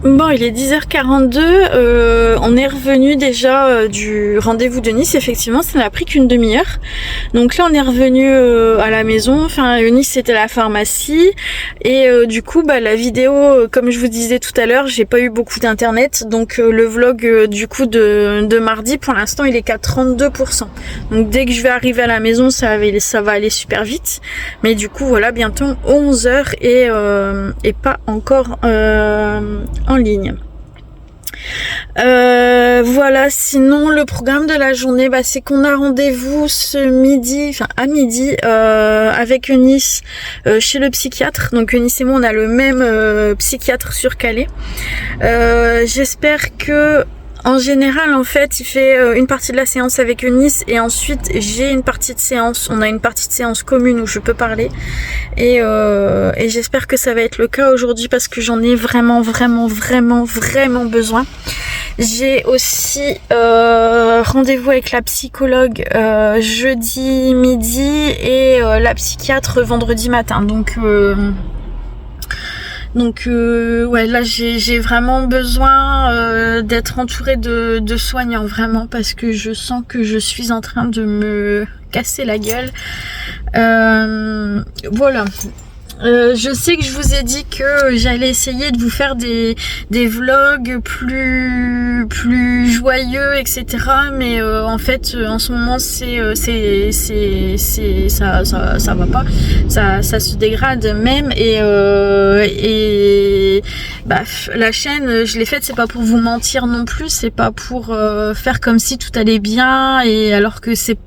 Bon, il est 10h42, on est revenu déjà du rendez-vous de Nice, effectivement, ça n'a pris qu'une demi-heure. Donc là, on est revenu à la maison, enfin, Nice c'était la pharmacie, et du coup, la vidéo, comme je vous disais tout à l'heure, j'ai pas eu beaucoup d'internet, donc le vlog du coup de mardi, pour l'instant, il est qu'à 32%. Donc dès que je vais arriver à la maison, ça va aller super vite, mais du coup, voilà, bientôt 11h et pas encore en ligne. Voilà, sinon le programme de la journée, c'est qu'on a rendez-vous ce midi, enfin à midi, avec Eunice chez le psychiatre. Donc Eunice et moi on a le même psychiatre sur Calais. J'espère que en général, en fait, il fait une partie de la séance avec Eunice et ensuite j'ai une partie de séance. On a une partie de séance commune où je peux parler et j'espère que ça va être le cas aujourd'hui parce que j'en ai vraiment besoin. J'ai aussi rendez-vous avec la psychologue jeudi midi et la psychiatre vendredi matin. Donc ouais, là j'ai vraiment besoin d'être entourée de soignants, vraiment, parce que je sens que je suis en train de me casser la gueule. Voilà. Je sais que je vous ai dit que j'allais essayer de vous faire des vlogs plus joyeux, etc. Mais en fait, en ce moment, ça va pas, ça se dégrade même et la chaîne, je l'ai faite, c'est pas pour vous mentir non plus, c'est pas pour faire comme si tout allait bien et alors que c'est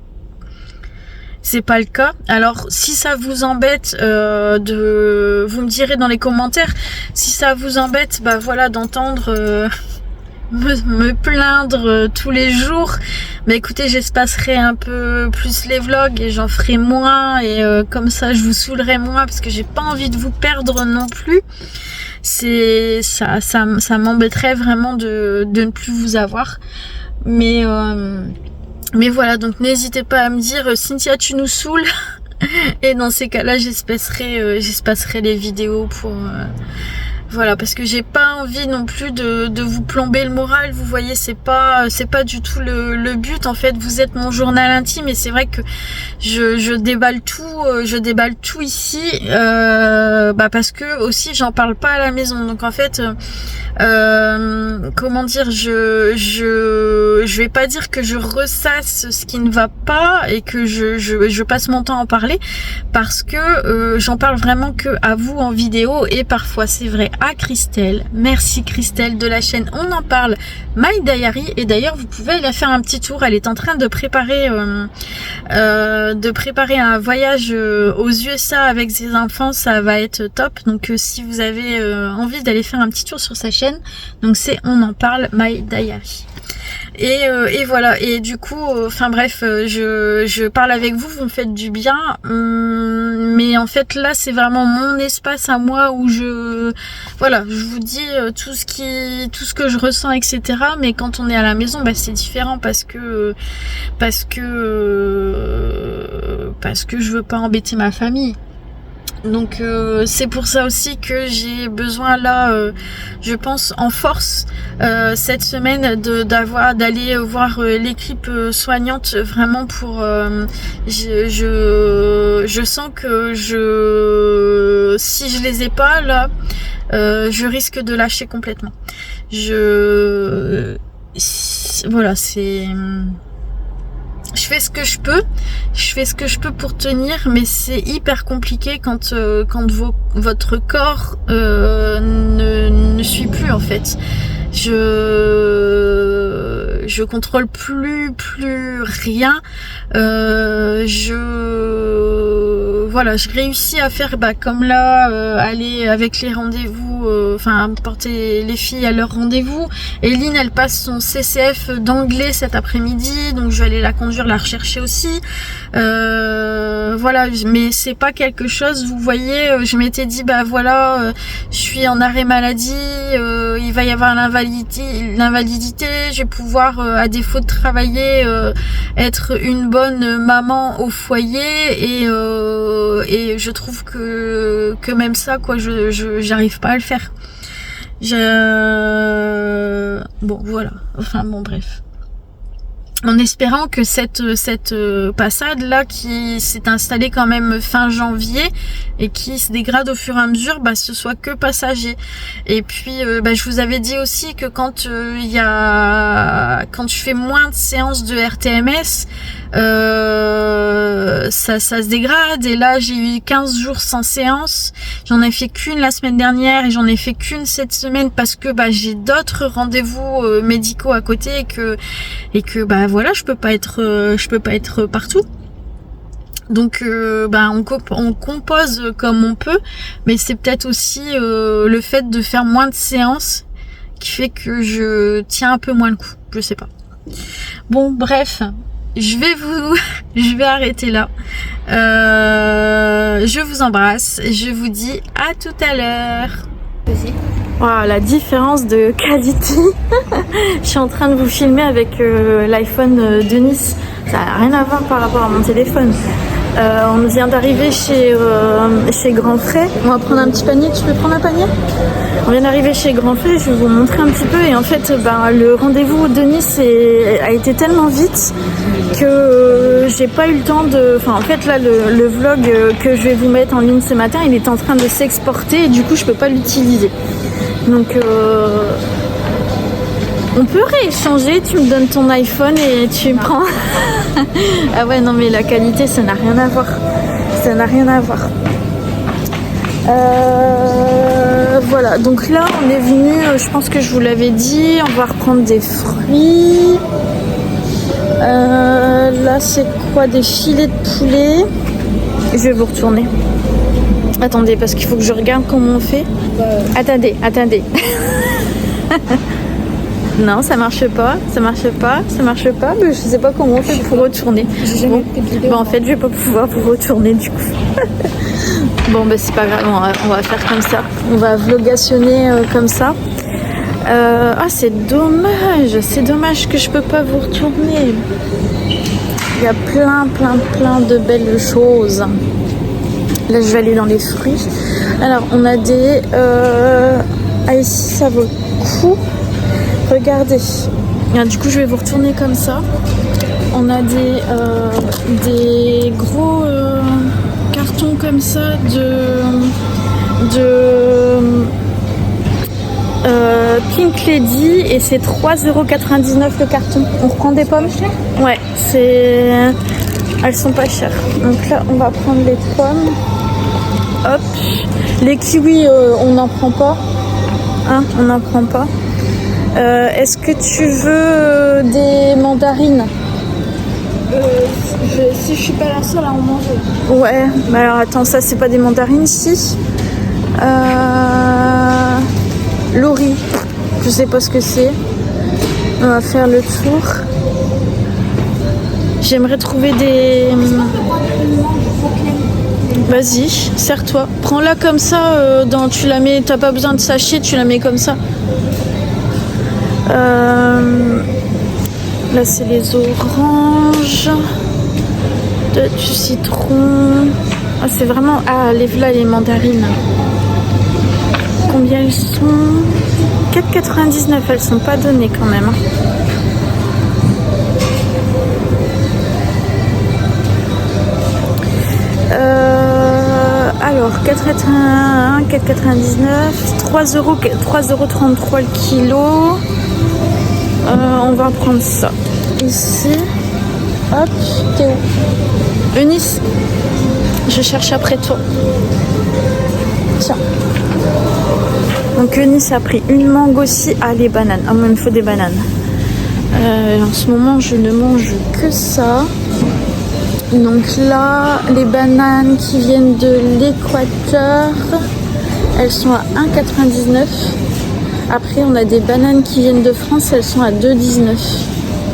pas le cas. Alors si ça vous embête vous me direz dans les commentaires si ça vous embête voilà d'entendre me plaindre tous les jours. Mais écoutez, j'espacerai un peu plus les vlogs et j'en ferai moins et comme ça je vous saoulerai moins parce que j'ai pas envie de vous perdre non plus. Ça m'embêterait vraiment de ne plus vous avoir. Mais voilà, donc n'hésitez pas à me dire Cynthia, tu nous saoules. Et dans ces cas-là, j'espacerai les vidéos pour voilà, parce que j'ai pas envie non plus de vous plomber le moral. Vous voyez, c'est pas du tout le but. En fait, vous êtes mon journal intime et c'est vrai que je déballe tout ici parce que aussi j'en parle pas à la maison. Donc en fait comment dire, je vais pas dire que je ressasse ce qui ne va pas et que je passe mon temps à en parler parce que j'en parle vraiment que à vous en vidéo et parfois c'est vrai à Christelle. Merci Christelle de la chaîne On en parle My Diary, et d'ailleurs vous pouvez aller faire un petit tour. Elle est en train de préparer un voyage aux USA avec ses enfants, ça va être top. Donc si vous avez envie d'aller faire un petit tour sur sa chaîne, donc c'est On en parle My Diary. Et voilà, et du coup je parle avec vous, vous me faites du bien, mais en fait là c'est vraiment mon espace à moi où je vous dis tout ce que je ressens, etc. Mais quand on est à la maison, c'est différent parce que je veux pas embêter ma famille. Donc c'est pour ça aussi que j'ai besoin là, je pense en force cette semaine d'aller voir l'équipe soignante vraiment pour je sens que si je les ai pas là, je risque de lâcher complètement. Voilà, c'est... Je fais ce que je peux pour tenir, mais c'est hyper compliqué quand votre corps ne suit plus en fait. Je contrôle plus rien. Je réussis à faire comme là, aller avec les rendez-vous, porter les filles à leur rendez-vous. Eline, elle passe son CCF d'anglais cet après-midi, donc je vais aller la conduire, la rechercher aussi. Mais c'est pas quelque chose, vous voyez, je m'étais dit je suis en arrêt maladie, il va y avoir l'invalidité, je vais pouvoir à défaut de travailler être une bonne maman au foyer et je trouve que même ça j'arrive pas à le faire. Bon, voilà. Enfin, bon, bref. En espérant que cette passade là qui s'est installée quand même fin janvier et qui se dégrade au fur et à mesure, bah ce soit que passager. Et puis je vous avais dit aussi que quand quand tu fais moins de séances de RTMS, ça se dégrade. Et là j'ai eu 15 jours sans séance, j'en ai fait qu'une la semaine dernière et j'en ai fait qu'une cette semaine parce que j'ai d'autres rendez-vous médicaux à côté et que voilà, je peux pas être partout. Donc on compose comme on peut, mais c'est peut-être aussi le fait de faire moins de séances qui fait que je tiens un peu moins le coup, je sais pas. Bon, bref, je vais arrêter là. Je vous embrasse, je vous dis à tout à l'heure. Wow, la différence de qualité. Je suis en train de vous filmer avec l'iPhone de Nice. Ça n'a rien à voir par rapport à mon téléphone. On vient d'arriver chez Grand Frais. On va prendre un petit panier. Tu peux prendre un panier? On vient d'arriver chez Grand Frais. Je vais vous montrer un petit peu. Et en fait, le rendez-vous de Nice a été tellement vite que j'ai pas eu le temps de... Enfin, en fait, là, le vlog que je vais vous mettre en ligne ce matin, il est en train de s'exporter et du coup, je peux pas l'utiliser. Donc on peut rééchanger, tu me donnes ton iPhone et tu prends. Ah ouais, non mais la qualité ça n'a rien à voir. Ça n'a rien à voir. Voilà, donc là on est venu, je pense que je vous l'avais dit, on va reprendre des fruits. Là c'est quoi? Des filets de poulet. Je vais vous retourner. Attendez, parce qu'il faut que je regarde comment on fait. Attendez. Non, ça marche pas. Mais je sais pas comment on fait pour retourner. Bon, en fait, je vais pas pouvoir vous retourner du coup. Bon, c'est pas grave, on va faire comme ça. On va vlogationner comme ça. C'est dommage que je peux pas vous retourner. Il y a plein de belles choses. Là, je vais aller dans les fruits. Alors, on a des... ici, ça vaut le coup. Regardez. Alors, du coup, je vais vous retourner comme ça. On a des gros cartons comme ça de Pink Lady et c'est 3,99€ le carton. On reprend des pommes? Ouais, elles sont pas chères. Donc là, on va prendre les pommes. Hop. Les kiwis, on n'en prend pas. On n'en prend pas. Est-ce que tu veux des mandarines? Si je suis pas la seule à en manger. Ouais, mais alors attends, ça c'est pas des mandarines, si. Lori, je sais pas ce que c'est. On va faire le tour. J'aimerais trouver des... Vas-y, serre-toi. Prends-la comme ça, tu la mets, t'as pas besoin de sachet, tu la mets comme ça. Là c'est les oranges, du citron. C'est vraiment... les mandarines. Combien elles sont? 4,99, elles sont pas données quand même. Alors 4,81, 4,99, 3,33€ le kilo. On va prendre ça. Ici. Hop, t'es où? Eunice, je cherche après toi. Tiens. Donc Eunice a pris une mangue aussi. Les bananes. Moi il me faut des bananes. En ce moment je ne mange que ça. Donc là, les bananes qui viennent de l'Équateur, elles sont à 1,99. Après, on a des bananes qui viennent de France, elles sont à 2,19.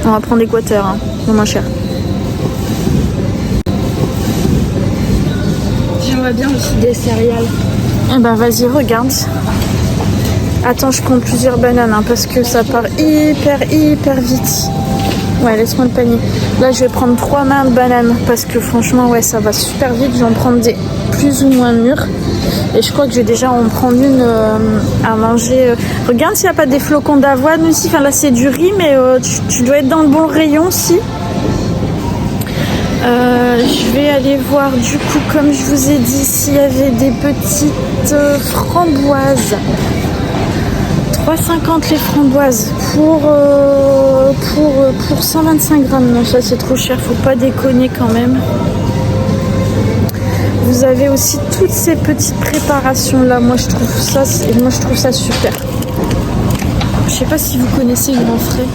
On va prendre l'Équateur, c'est moins cher. J'aimerais bien aussi des céréales. Vas-y, regarde. Attends, je prends plusieurs bananes parce que ça part hyper vite. Ouais, laisse-moi le panier. Là, je vais prendre 3 mains de bananes parce que franchement, ouais, ça va super vite. Je vais en prendre plus ou moins mûres. Et je crois que je vais déjà en prendre une à manger. Regarde s'il n'y a pas des flocons d'avoine aussi. Enfin là c'est du riz, mais tu dois être dans le bon rayon aussi. Je vais aller voir du coup, comme je vous ai dit, s'il y avait des petites framboises. 3,50 les framboises pour 125 grammes. Non, ça c'est trop cher, faut pas déconner quand même. Vous avez aussi toutes ces petites préparations là. Moi je trouve ça super. Je sais pas si vous connaissez Grand Frais.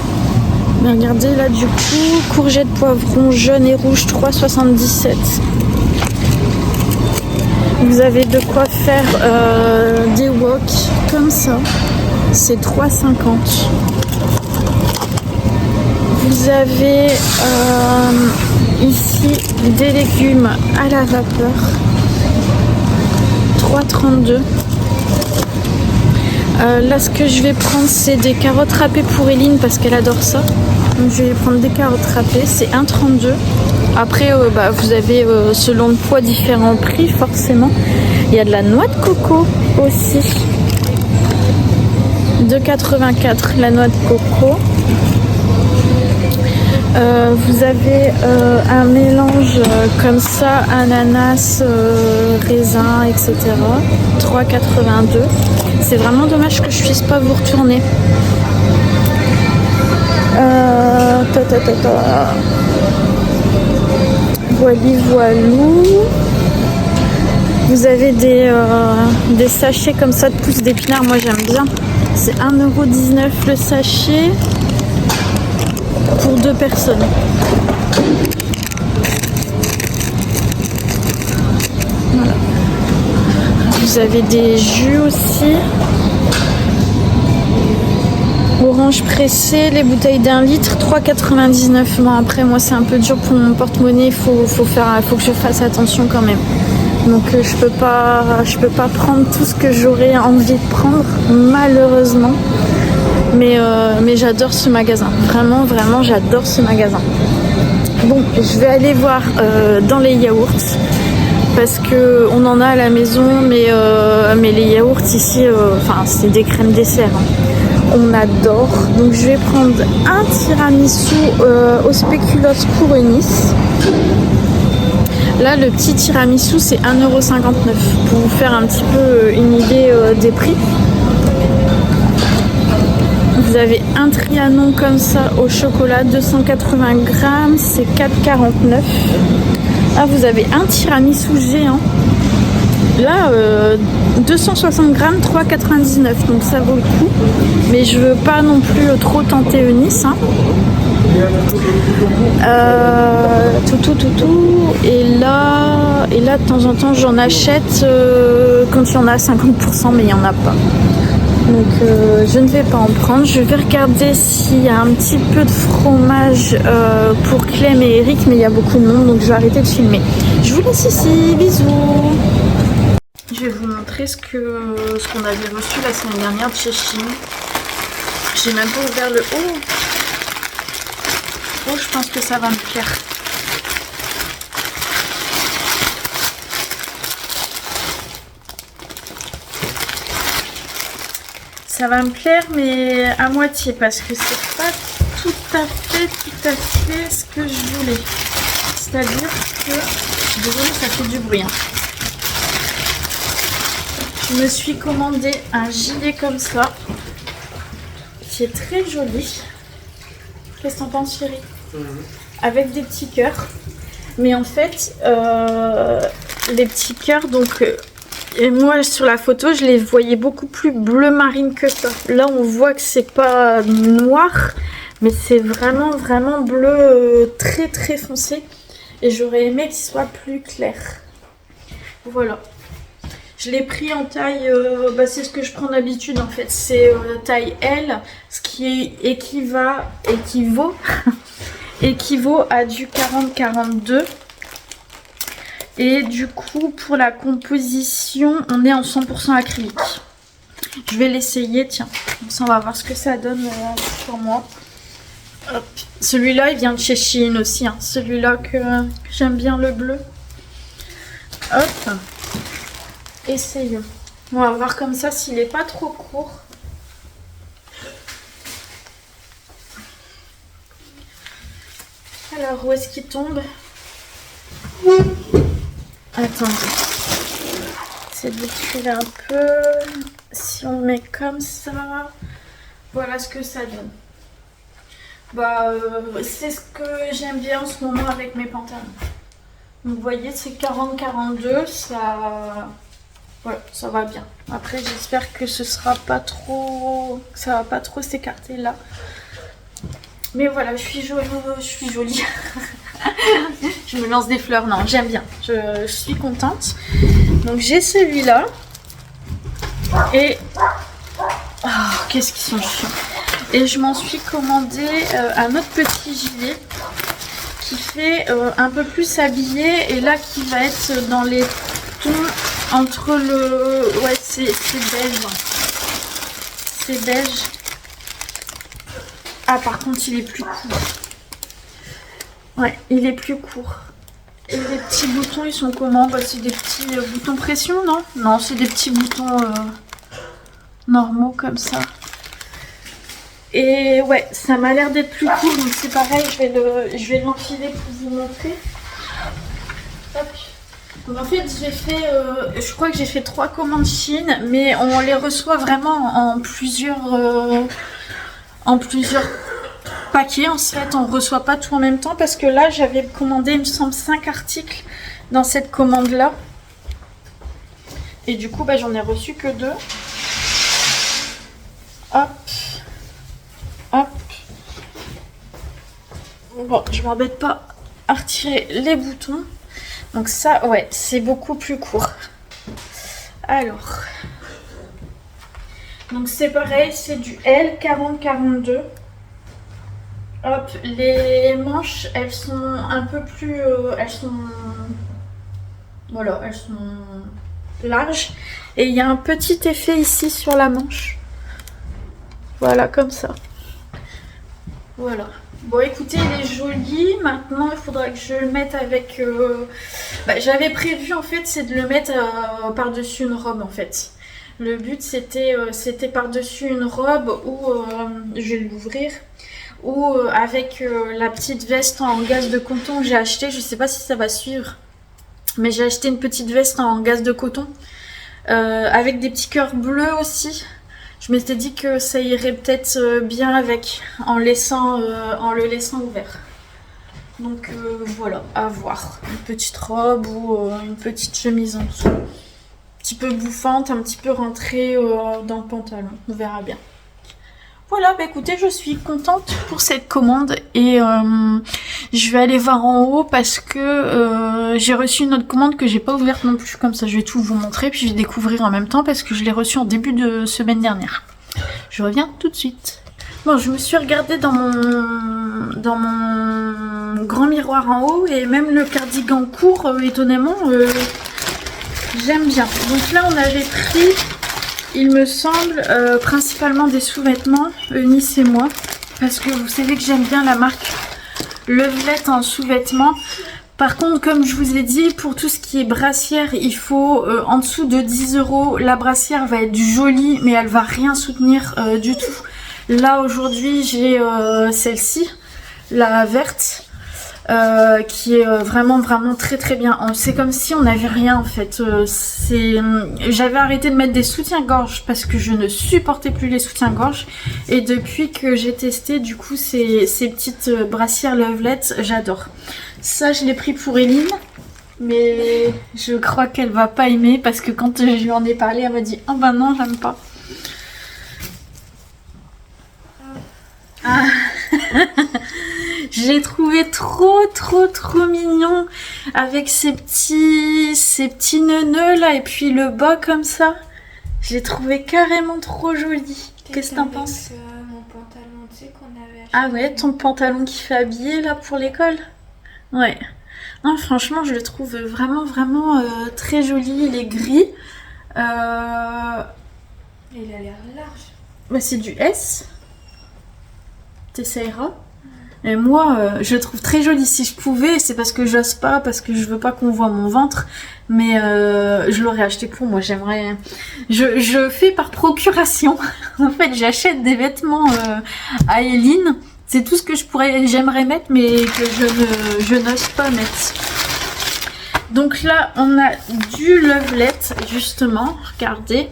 Mais regardez là du coup, courgettes, poivrons jaunes et rouges 3,77. Vous avez de quoi faire des wok comme ça. C'est 3,50. Vous avez ici des légumes à la vapeur. 3,32. Là ce que je vais prendre c'est des carottes râpées pour Eline parce qu'elle adore ça. Donc je vais prendre des carottes râpées, c'est 1,32. Après vous avez selon le poids différents prix forcément. Il y a de la noix de coco aussi. 2,84 la noix de coco. Vous avez un mélange comme ça, ananas, raisin, etc. 3,82. C'est vraiment dommage que je puisse pas vous retourner. Voilou. Vous avez des sachets comme ça de pousses d'épinards, moi j'aime bien. C'est 1,19 € le sachet pour 2 personnes. Voilà. Vous avez des jus aussi. Orange pressé, les bouteilles d'1 litre, 3,99 €. Bon après moi c'est un peu dur pour mon porte-monnaie, il faut que je fasse attention quand même. Donc je peux pas prendre tout ce que j'aurais envie de prendre, malheureusement. Mais j'adore ce magasin. Vraiment, vraiment, j'adore ce magasin. Bon, je vais aller voir dans les yaourts. Parce que on en a à la maison, mais les yaourts ici, c'est des crèmes dessert. Hein. On adore. Donc je vais prendre un tiramisu au spéculoos pour Eunice. Là, le petit tiramisu, c'est 1,59 € pour vous faire un petit peu une idée des prix. Vous avez un Trianon comme ça au chocolat, 280 grammes, c'est 4,49 €. Ah, vous avez un tiramisu géant. Là, 260 grammes, 3,99 €. Donc ça vaut le coup. Mais je veux pas non plus trop tenter Eunice. Hein. Et là, de temps en temps, j'en achète quand il y en a à 50%, mais il n'y en a pas. Donc je ne vais pas en prendre. Je vais regarder s'il y a un petit peu de fromage pour Clem et Eric, mais il y a beaucoup de monde, donc je vais arrêter de filmer. Je vous laisse ici, bisous. Je vais vous montrer ce qu'on avait reçu la semaine dernière de chez Chine. J'ai même pas ouvert le haut. Oh, je pense que ça va me plaire. Ça va me plaire, mais à moitié, parce que c'est pas tout à fait ce que je voulais. C'est-à-dire que... Désolée, ça fait du bruit. Hein. Je me suis commandé un gilet comme ça, qui est très joli. Qu'est-ce que t'en penses, chérie? Avec des petits cœurs. Mais en fait, les petits cœurs, donc... Et moi sur la photo je les voyais beaucoup plus bleu marine que ça. Là on voit que c'est pas noir, mais c'est vraiment bleu très foncé. Et j'aurais aimé qu'il soit plus clair. Voilà. Je l'ai pris en taille, c'est ce que je prends d'habitude en fait. C'est taille L, ce qui équivaut à du 40-42. Et du coup, pour la composition, on est en 100% acrylique. Je vais l'essayer, tiens. Comme ça, on va voir ce que ça donne sur moi. Celui-là, il vient de chez Shein aussi. Hein. Celui-là que j'aime bien, le bleu. Hop. Essayons. On va voir comme ça s'il est pas trop court. Alors, où est-ce qu'il tombe? Attendez. C'est de l'écrire un peu. Si on met comme ça, voilà ce que ça donne. Bah, c'est ce que j'aime bien en ce moment avec mes pantalons. Donc, vous voyez, c'est 40-42, ça... Voilà, ça va bien. Après, j'espère que ce sera pas trop... ça va pas trop s'écarter là. Mais voilà, je suis jolie. Je me lance des fleurs. Non, j'aime bien. Je suis contente. Donc, j'ai celui-là. Et... oh, qu'est-ce qu'ils sont chiants. Et je m'en suis commandé un autre petit gilet qui fait un peu plus habillé. Et là, qui va être dans les tons entre le... ouais, c'est beige. C'est beige. Ah, par contre, il est plus court. Ouais, il est plus court. Et les petits boutons, ils sont comment? Bah, c'est des petits boutons pression, non? Non, c'est des petits boutons normaux, comme ça. Et ouais, ça m'a l'air d'être plus court, donc c'est pareil, je vais l'enfiler pour vous montrer. Hop. Donc en fait, j'ai fait, je crois que j'ai fait 3 commandes Chine, mais on les reçoit vraiment en plusieurs paquets. En fait, on ne reçoit pas tout en même temps parce que là, j'avais commandé, il me semble, 5 articles dans cette commande-là. Et du coup, bah, j'en ai reçu que 2. Hop. Hop. Bon, je m'embête pas à retirer les boutons. Donc ça, ouais, c'est beaucoup plus court. Alors. Donc c'est pareil, c'est du L 40-42. Hop, les manches, elles sont un peu plus... voilà, elles sont larges. Et il y a un petit effet ici sur la manche. Voilà, comme ça. Voilà. Bon, écoutez, il est joli. Maintenant, il faudra que je le mette avec... bah, j'avais prévu, en fait, c'est de le mettre par-dessus une robe, en fait. Le but, c'était par-dessus une robe où... je vais l'ouvrir. Ou avec la petite veste en gaze de coton que j'ai acheté. Je sais pas si ça va suivre. Mais j'ai acheté une petite veste en gaze de coton. Avec des petits cœurs bleus aussi. Je m'étais dit que ça irait peut-être bien avec, en le laissant ouvert. Donc voilà, à voir. Une petite robe ou une petite chemise en dessous. Un petit peu bouffante, un petit peu rentrée dans le pantalon. On verra bien. Voilà, bah écoutez, je suis contente pour cette commande et je vais aller voir en haut parce que j'ai reçu une autre commande que j'ai pas ouverte non plus. Mon je vais tout vous montrer puis je vais découvrir en même temps parce que je l'ai reçue en début de semaine dernière. Je reviens tout de suite. Bon, je me suis regardée dans mon grand miroir en haut et même le cardigan court, étonnamment, j'aime bien. Donc là, on avait pris... il me semble principalement des sous-vêtements, Eunice et moi, parce que vous savez que j'aime bien la marque Lovelette en sous-vêtements. Par contre, comme je vous ai dit, pour tout ce qui est brassière, il faut en dessous de 10 €. La brassière va être jolie, mais elle va rien soutenir du tout. Là, aujourd'hui, j'ai celle-ci, la verte. Qui est vraiment très très bien. C'est comme si on n'avait rien en fait. J'avais arrêté de mettre des soutiens-gorge parce que je ne supportais plus les soutiens-gorge et depuis que j'ai testé du coup ces petites brassières Lovelette, j'adore. Ça je l'ai pris pour Eline mais je crois qu'elle va pas aimer parce que quand je lui en ai parlé elle m'a dit oh ben non j'aime pas. Ah. Je l'ai trouvé trop mignon avec ces petits nœuds là et puis le bas comme ça. Je l'ai trouvé carrément trop joli. Qu'est-ce que t'en penses? Mon pantalon, tu sais, qu'on avait acheté. Ah ouais, ton pantalon qui fait habiller là pour l'école? Ouais. Non, franchement, je le trouve vraiment très joli. Il est gris. Il a l'air large. Bah, c'est du S. T'essayeras. Et moi, je le trouve très joli. Si je pouvais, c'est parce que j'ose pas, parce que je veux pas qu'on voit mon ventre. Mais je l'aurais acheté pour moi. J'aimerais. Je fais par procuration. En fait, j'achète des vêtements à Eline. C'est tout ce que j'aimerais mettre, mais que je n'ose pas mettre. Donc là, on a du Lovelet, justement. Regardez.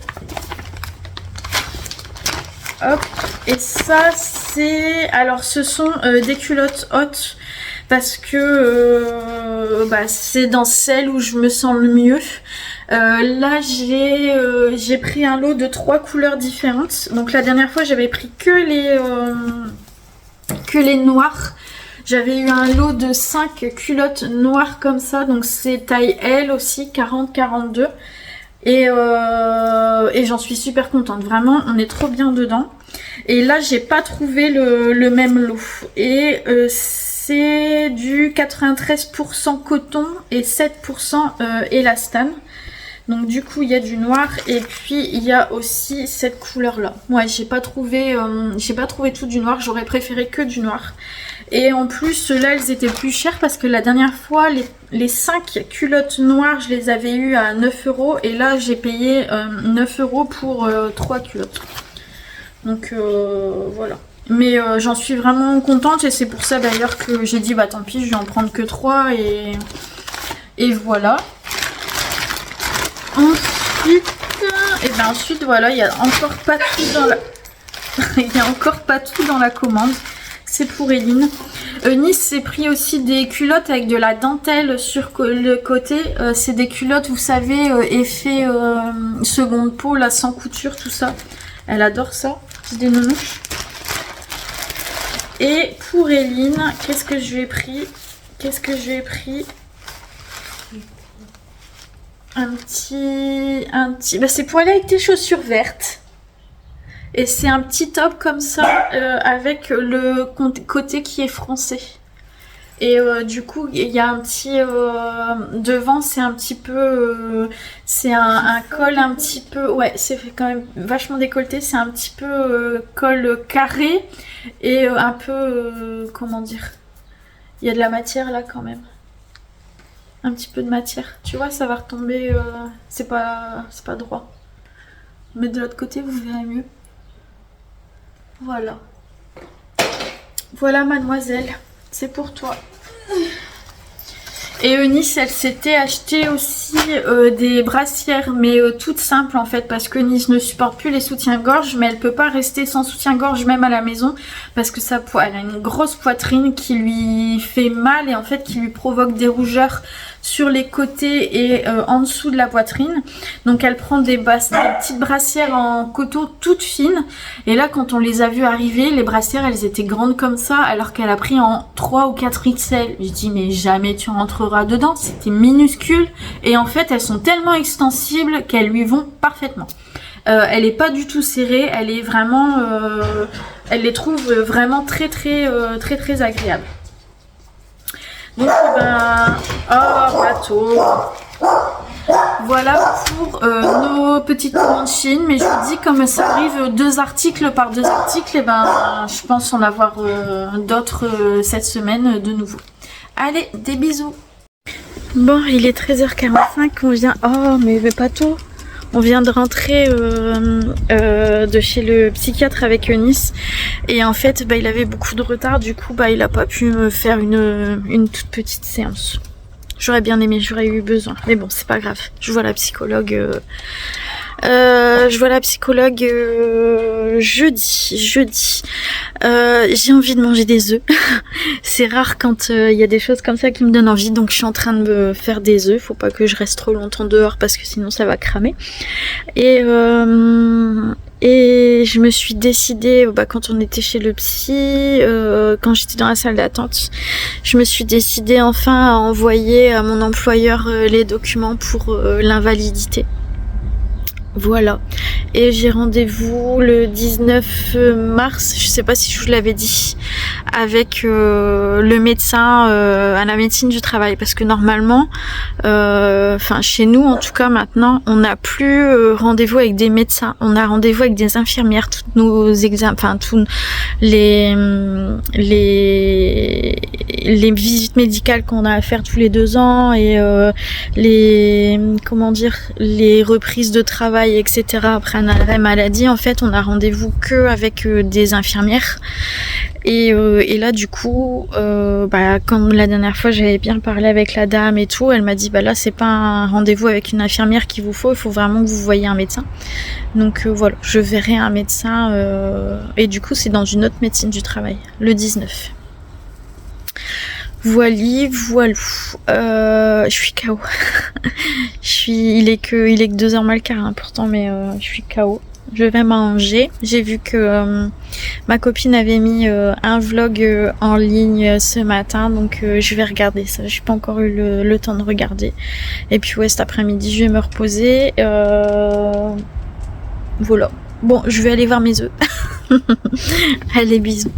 Hop. Et ça, c'est... Alors, ce sont des culottes hautes. Parce que c'est dans celle où je me sens le mieux. Là, j'ai pris un lot de 3 couleurs différentes. Donc, la dernière fois, j'avais pris que les noirs. J'avais eu un lot de 5 culottes noires comme ça, donc c'est taille L aussi, 40-42. Et j'en suis super contente, vraiment, on est trop bien dedans. Et là, j'ai pas trouvé le même lot. Et c'est du 93% coton et 7% élastane. Donc du coup, il y a du noir et puis il y a aussi cette couleur-là. Ouais, j'ai pas trouvé tout du noir, j'aurais préféré que du noir. Et en plus, ceux-là, elles étaient plus chères parce que la dernière fois, les 5 culottes noires, je les avais eues à 9 € et là, j'ai payé 9 € pour 3 culottes. Donc voilà. Mais j'en suis vraiment contente et c'est pour ça d'ailleurs que j'ai dit, bah tant pis, je vais en prendre que 3 et voilà. Ensuite, voilà, il y a encore pas tout dans la... il y a encore pas tout dans la commande. C'est pour Eline. Nice s'est pris aussi des culottes avec de la dentelle sur le côté. C'est des culottes, vous savez, effet seconde peau, là, sans couture, tout ça. Elle adore ça. C'est des nounouches. Et pour Eline, qu'est-ce que je lui ai pris? Un petit... c'est pour aller avec tes chaussures vertes. Et c'est un petit top comme ça, avec le côté qui est français. Et du coup, il y a un petit... devant, c'est un petit peu... c'est un col un petit peu... Ouais, c'est quand même vachement décolleté. C'est un petit peu col carré. Et un peu... comment dire? Il y a de la matière là quand même. Un petit peu de matière. Tu vois, ça va retomber... c'est pas droit. Mais de l'autre côté, vous verrez mieux. Voilà. Voilà, mademoiselle. C'est pour toi. Et Eunice, elle s'était acheté aussi des brassières, mais toutes simples en fait, parce que Eunice ne supporte plus les soutiens-gorge, mais elle peut pas rester sans soutien-gorge même à la maison, parce que elle a une grosse poitrine qui lui fait mal et en fait qui lui provoque des rougeurs sur les côtés et en dessous de la poitrine. Donc elle prend des petites brassières en coton toutes fines, et là quand on les a vues arriver, les brassières elles étaient grandes comme ça, alors qu'elle a pris en 3 ou 4 XL. Je dis mais jamais tu rentreras dedans, c'était minuscule, et en fait elles sont tellement extensibles qu'elles lui vont parfaitement. Elle est pas du tout serrée, elle est vraiment elle les trouve vraiment très agréables. Donc bateau. Voilà pour nos petites commandes Chine, mais je vous dis, comme ça arrive 2 articles par 2 articles, et je pense en avoir d'autres cette semaine de nouveau. Allez, des bisous. Bon, il est 13h45, on vient... Oh, mais pas tôt. On vient de rentrer de chez le psychiatre avec Eunice, et en fait il avait beaucoup de retard, du coup il a pas pu me faire une toute petite séance. J'aurais bien aimé, j'aurais eu besoin, mais bon c'est pas grave. Je vois la psychologue jeudi. J'ai envie de manger des œufs. C'est rare quand il y a des choses comme ça qui me donnent envie, donc je suis en train de me faire des œufs. Faut pas que je reste trop longtemps dehors parce que sinon ça va cramer. Et je me suis décidée, quand on était chez le psy, quand j'étais dans la salle d'attente, je me suis décidée enfin à envoyer à mon employeur les documents pour l'invalidité. Voilà. Et j'ai rendez-vous le 19 mars, je sais pas si je vous l'avais dit, avec le médecin à la médecine du travail. Parce que normalement, chez nous en tout cas maintenant, on n'a plus rendez-vous avec des médecins. On a rendez-vous avec des infirmières. Toutes nos examens, tous les visites médicales qu'on a à faire tous les 2 ans et les reprises de travail, etc. après un arrêt maladie, en fait on a rendez-vous que avec des infirmières et là du coup comme la dernière fois j'avais bien parlé avec la dame et tout, elle m'a dit là c'est pas un rendez-vous avec une infirmière qu'il vous faut, il faut vraiment que vous voyiez un médecin. Donc voilà, je verrai un médecin et du coup c'est dans une autre médecine du travail le 19. Voilou. Je suis KO. Il est que 2h moins le quart pourtant, mais je suis KO. Je vais manger. J'ai vu que ma copine avait mis un vlog en ligne ce matin, donc je vais regarder ça. J'ai pas encore eu le temps de regarder. Et puis cet après-midi, je vais me reposer. Voilà. Bon, je vais aller voir mes œufs. Allez, bisous.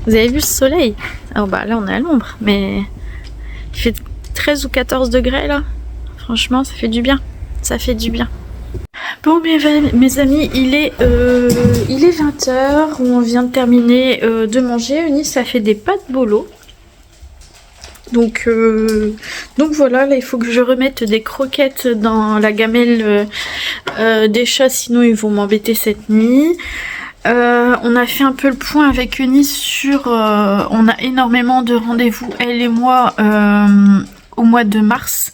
Vous avez vu ce soleil? Là on est à l'ombre, mais il fait 13 ou 14 degrés là. Franchement, ça fait du bien. Ça fait du bien. Bon mes amis, il est 20h, on vient de terminer de manger. Eunice a fait des pâtes bolo. Donc voilà, là il faut que je remette des croquettes dans la gamelle des chats, sinon ils vont m'embêter cette nuit. On a fait un peu le point avec Eunice sur... on a énormément de rendez-vous, elle et moi, au mois de mars.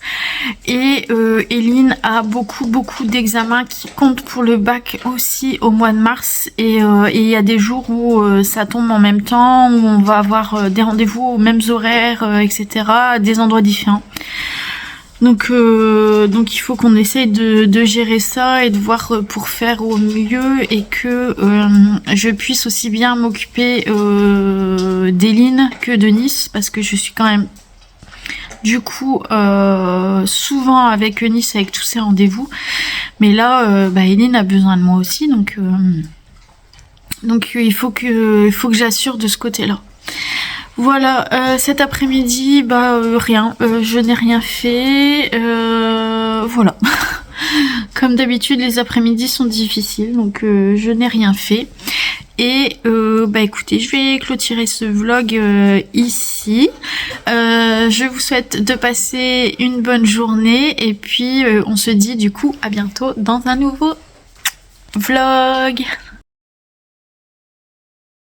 Et Eline a beaucoup d'examens qui comptent pour le bac aussi au mois de mars. Et il y a des jours où ça tombe en même temps, où on va avoir des rendez-vous aux mêmes horaires, etc. à des endroits différents. Donc il faut qu'on essaye de gérer ça et de voir pour faire au mieux et que je puisse aussi bien m'occuper d'Eline que de Nice, parce que je suis quand même du coup souvent avec Nice avec tous ces rendez-vous, mais là Eline a besoin de moi aussi, donc il faut que j'assure de ce côté-là. Voilà, cet après-midi, rien, je n'ai rien fait, voilà. Comme d'habitude, les après-midi sont difficiles, donc je n'ai rien fait. Et écoutez, je vais clôturer ce vlog ici. Je vous souhaite de passer une bonne journée et puis on se dit du coup à bientôt dans un nouveau vlog.